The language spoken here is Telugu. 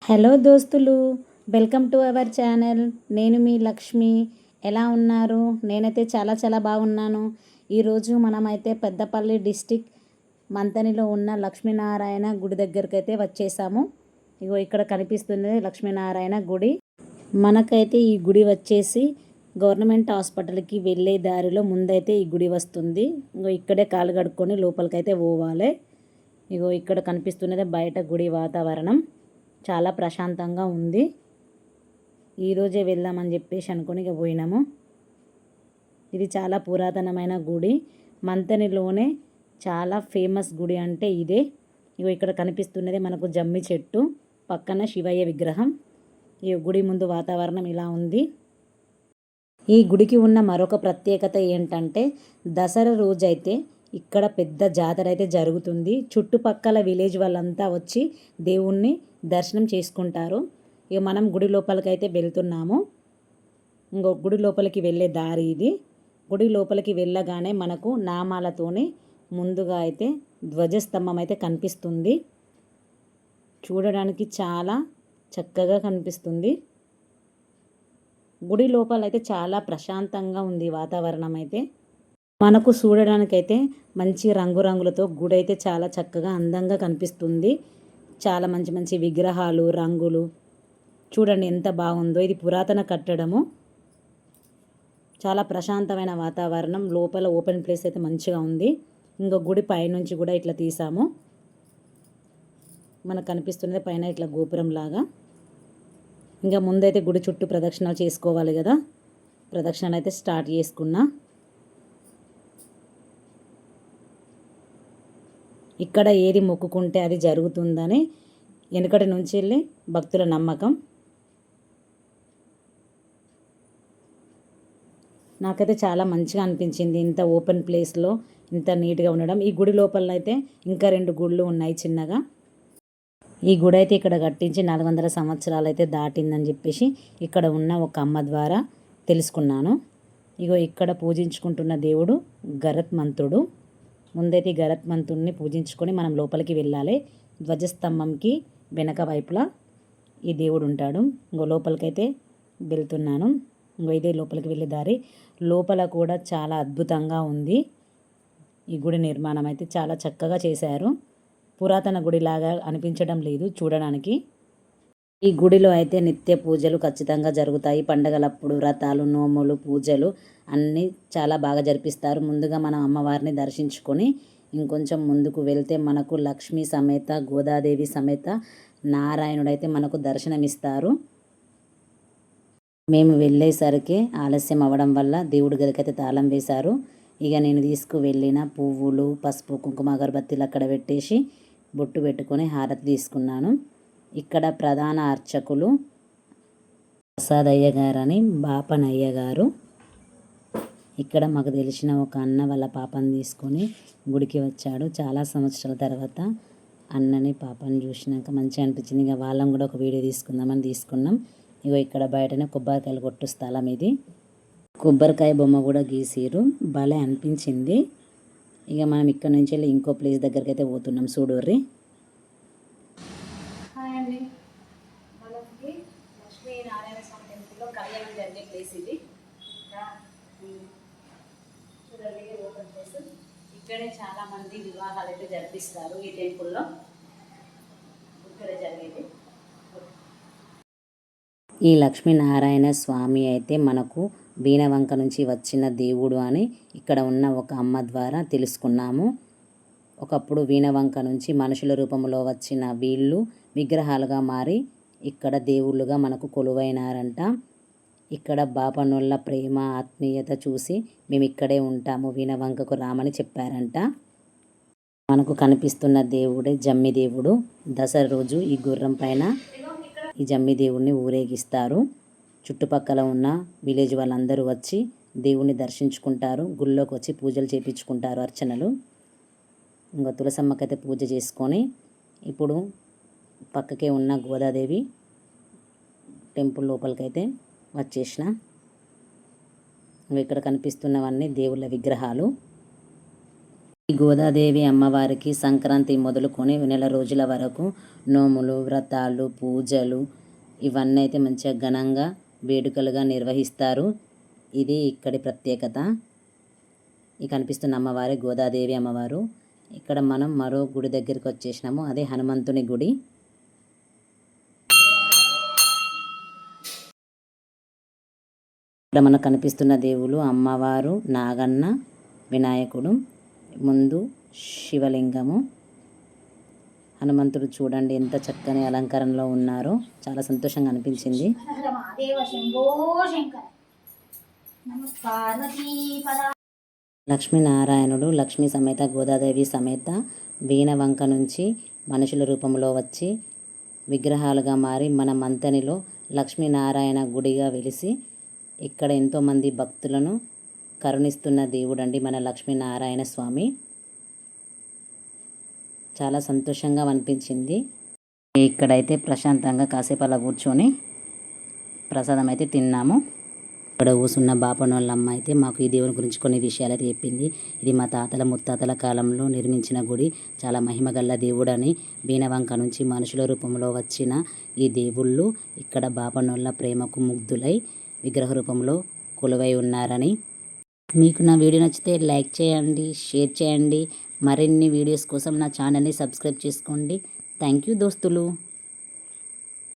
హలో దోస్తులు, వెల్కమ్ టు అవర్ ఛానల్. నేను మీ లక్ష్మి. ఎలా ఉన్నారు? నేనైతే చాలా చాలా బాగున్నాను. ఈరోజు మనమైతే పెద్దపల్లి డిస్టిక్ మంతనిలో ఉన్న లక్ష్మీనారాయణ గుడి దగ్గరికి అయితే వచ్చేసాము. ఇగో ఇక్కడ కనిపిస్తున్నది లక్ష్మీనారాయణ గుడి. మనకైతే ఈ గుడి వచ్చేసి గవర్నమెంట్ హాస్పిటల్కి వెళ్ళే దారిలో ముందైతే ఈ గుడి వస్తుంది. ఇగో ఇక్కడే కాలు కడుక్కొని లోపలికైతే పోవాలి. ఇగో ఇక్కడ కనిపిస్తున్నది బయట గుడి వాతావరణం. చాలా ప్రశాంతంగా ఉంది. ఈరోజే వెళ్దామని చెప్పేసి అనుకుని ఇక పోయినాము. ఇది చాలా పురాతనమైన గుడి. మంతనిలోనే చాలా ఫేమస్ గుడి అంటే ఇదే. ఇగో ఇక్కడ కనిపిస్తున్నది మనకు జమ్మి చెట్టు, పక్కన శివయ్య విగ్రహం. ఈ గుడి ముందు వాతావరణం ఇలా ఉంది. ఈ గుడికి ఉన్న మరొక ప్రత్యేకత ఏంటంటే దసరా రోజైతే ఇక్కడ పెద్ద జాతర అయితే జరుగుతుంది. చుట్టుపక్కల విలేజ్ వాళ్ళంతా వచ్చి దేవుణ్ణి దర్శనం చేసుకుంటారు. ఇక మనం గుడి లోపలికి అయితే వెళ్తున్నాము. ఇంకో గుడి లోపలికి వెళ్ళే దారి ఇది. గుడి లోపలికి వెళ్ళగానే మనకు నామాలతోనే ముందుగా అయితే ధ్వజస్తంభం అయితే కనిపిస్తుంది. చూడడానికి చాలా చక్కగా కనిపిస్తుంది. గుడి లోపల అయితే చాలా ప్రశాంతంగా ఉంది వాతావరణం అయితే. మనకు చూడడానికైతే మంచి రంగురంగులతో గుడి అయితే చాలా చక్కగా అందంగా కనిపిస్తుంది. చాలా మంచి మంచి విగ్రహాలు, రంగులు చూడండి ఎంత బాగుందో. ఇది పురాతన కట్టడము. చాలా ప్రశాంతమైన వాతావరణం. లోపల ఓపెన్ ప్లేస్ అయితే మంచిగా ఉంది. ఇంకో గుడి పైనుంచి కూడా ఇట్లా తీసాము. మనకు కనిపిస్తున్నది పైన ఇట్లా గోపురం లాగా. ఇంకా ముందైతే గుడి చుట్టూ ప్రదక్షిణలు చేసుకోవాలి కదా. ప్రదక్షిణలు అయితే స్టార్ట్ చేసుకున్నా. ఇక్కడ ఏది మొక్కుకుంటే అది జరుగుతుందని వెనుకటి నుంచి వెళ్ళి భక్తుల నమ్మకం. నాకైతే చాలా మంచిగా అనిపించింది ఇంత ఓపెన్ ప్లేస్లో ఇంత నీట్గా ఉండడం. ఈ గుడి లోపలనైతే ఇంకా 2 గుళ్ళు ఉన్నాయి చిన్నగా. ఈ గుడి అయితే ఇక్కడ కట్టించి 400 సంవత్సరాలు అయితే దాటిందని చెప్పేసి ఇక్కడ ఉన్న ఒక అమ్మ ద్వారా తెలుసుకున్నాను. ఇగో ఇక్కడ పూజించుకుంటున్న దేవుడు గరత్మంతుడు. ముందైతే గరత్మంతుడిని పూజించుకొని మనం లోపలికి వెళ్ళాలి. ధ్వజస్తంభంకి వెనక వైపులా ఈ దేవుడు ఉంటాడు. ఇంకో లోపలికైతే వెళ్తున్నాను. ఇంకో ఇదే లోపలికి వెళ్ళే దారి. లోపల కూడా చాలా అద్భుతంగా ఉంది. ఈ గుడి నిర్మాణం అయితే చాలా చక్కగా చేశారు. పురాతన గుడిలాగా అనిపించడం లేదు చూడడానికి. ఈ గుడిలో అయితే నిత్య పూజలు ఖచ్చితంగా జరుగుతాయి. పండగలప్పుడు వ్రతాలు, నోములు, పూజలు అన్నీ చాలా బాగా జరిపిస్తారు. ముందుగా మనం అమ్మవారిని దర్శించుకొని ఇంకొంచెం ముందుకు వెళ్తే మనకు లక్ష్మీ సమేత, గోదాదేవి సమేత నారాయణుడైతే మనకు దర్శనమిస్తారు. మేము వెళ్ళేసరికి ఆలస్యం అవ్వడం వల్ల దేవుడి గదికైతే తాళం వేశారు. ఇక నేను తీసుకువెళ్ళిన పువ్వులు, పసుపు, కుంకుమ, అగరబత్తీలు అక్కడ పెట్టేసి బొట్టు పెట్టుకొని హారతి తీసుకున్నాను. ఇక్కడ ప్రధాన అర్చకులు ప్రసాదయ్య గారని బాపనయ్య గారు. ఇక్కడ మాకు తెలిసిన ఒక అన్న వాళ్ళ పాపని తీసుకొని గుడికి వచ్చాడు. చాలా సంవత్సరాల తర్వాత అన్నని పాపని చూసినాక మంచిగా అనిపించింది. ఇక వాళ్ళని కూడా ఒక వీడియో తీసుకుందామని తీసుకున్నాం. ఇగో ఇక్కడ బయటనే కొబ్బరికాయలు కొట్టు స్థలం ఇది. కొబ్బరికాయ బొమ్మ కూడా గీసిరు. భలే అనిపించింది. ఇక మనం ఇక్కడ నుంచి వెళ్ళి ఇంకో ప్లేస్ దగ్గరికి అయితే పోతున్నాం. చూడుర్రి. హాయ్ అండి. మనకి లక్ష్మీనారాయణ స్వామి టెంపుల్లో కళ్యాణం జరిగే ప్లేస్ ఇది. చూడండి ఓపెన్ ప్లేస్. ఇక్కడే చాలా మంది వివాహాలు అయితే జరిపిస్తారు. ఈ టెంపుల్లో ఇక్కడే జరిగేది. ఈ లక్ష్మీనారాయణ స్వామి అయితే మనకు వీణవంక నుంచి వచ్చిన దేవుడు అని ఇక్కడ ఉన్న ఒక అమ్మ ద్వారా తెలుసుకున్నాము. ఒకప్పుడు వీణవంక నుంచి మనుషుల రూపంలో వచ్చిన వీళ్ళు విగ్రహాలుగా మారి ఇక్కడ దేవుళ్ళుగా మనకు కొలువైనారంట. ఇక్కడ బాపనోళ్ళ ప్రేమ, ఆత్మీయత చూసి మేము ఇక్కడే ఉంటాము, వీణవంకకు రామని చెప్పారంట. మనకు కనిపిస్తున్న దేవుడే జమ్మి దేవుడు. దసరా రోజు ఈ గుర్రం పైన ఈ జమ్మి దేవుడిని ఊరేగిస్తారు. చుట్టుపక్కల ఉన్న విలేజ్ వాళ్ళందరూ వచ్చి దేవుణ్ణి దర్శించుకుంటారు. గుళ్ళోకి వచ్చి పూజలు చేయించుకుంటారు, అర్చనలు. ఇంకా తులసమ్మకైతే పూజ చేసుకొని ఇప్పుడు పక్కకే ఉన్న గోదాదేవి టెంపుల్ లోపలికైతే వచ్చేసిన. ఇక్కడ కనిపిస్తున్నవన్నీ దేవుళ్ళ విగ్రహాలు. ఈ గోదాదేవి అమ్మవారికి సంక్రాంతి మొదలుకొని నెల రోజుల వరకు నోములు, వ్రతాలు, పూజలు ఇవన్నీ అయితే మంచిగా ఘనంగా వేడుకలుగా నిర్వహిస్తారు. ఇది ఇక్కడి ప్రత్యేకత. ఈ కనిపిస్తున్న అమ్మవారి గోదాదేవి అమ్మవారు. ఇక్కడ మనం మరో గుడి దగ్గరికి వచ్చేసినాము. అదే హనుమంతుని గుడి. ఇక్కడ మనకు కనిపిస్తున్న దేవుళ్ళు అమ్మవారు, నాగన్న, వినాయకుడు, ముందు శివలింగము. హనుమంతుడు చూడండి ఎంత చక్కని అలంకరణలో ఉన్నారో, చాలా సంతోషంగా అనిపించింది. లక్ష్మీనారాయణుడు లక్ష్మీ సమేత గోదాదేవి సమేత వీణవంక నుంచి మనుషుల రూపంలో వచ్చి విగ్రహాలుగా మారి మన మంతనిలో లక్ష్మీనారాయణ గుడిగా వెలిసి ఇక్కడ ఎంతోమంది భక్తులను కరుణిస్తున్న దేవుడండి మన లక్ష్మీనారాయణ స్వామి. చాలా సంతోషంగా అనిపించింది. ఇక్కడైతే ప్రశాంతంగా కాసేపు అలా కూర్చొని ప్రసాదం అయితే తిన్నాము. ఇక్కడ కూసున్న బాపనోళ్ళమ్మ అయితే మాకు ఈ దేవుని గురించి కొన్ని విషయాలు అయితే చెప్పింది. ఇది మా తాతల ముత్తాతల కాలంలో నిర్మించిన గుడి, చాలా మహిమగల్ల దేవుడని, బీనవంక నుంచి మనుషుల రూపంలో వచ్చిన ఈ దేవుళ్ళు ఇక్కడ బాపనోళ్ళ ప్రేమకు ముగ్ధులై విగ్రహ రూపంలో కొలువై ఉన్నారని. మీకు నా వీడియో నచ్చితే లైక్ చేయండి, షేర్ చేయండి. మరిన్ని వీడియోస్ కోసం నా ఛానల్ని సబ్స్క్రైబ్ చేసుకోండి. థ్యాంక్ యూ దోస్తులు.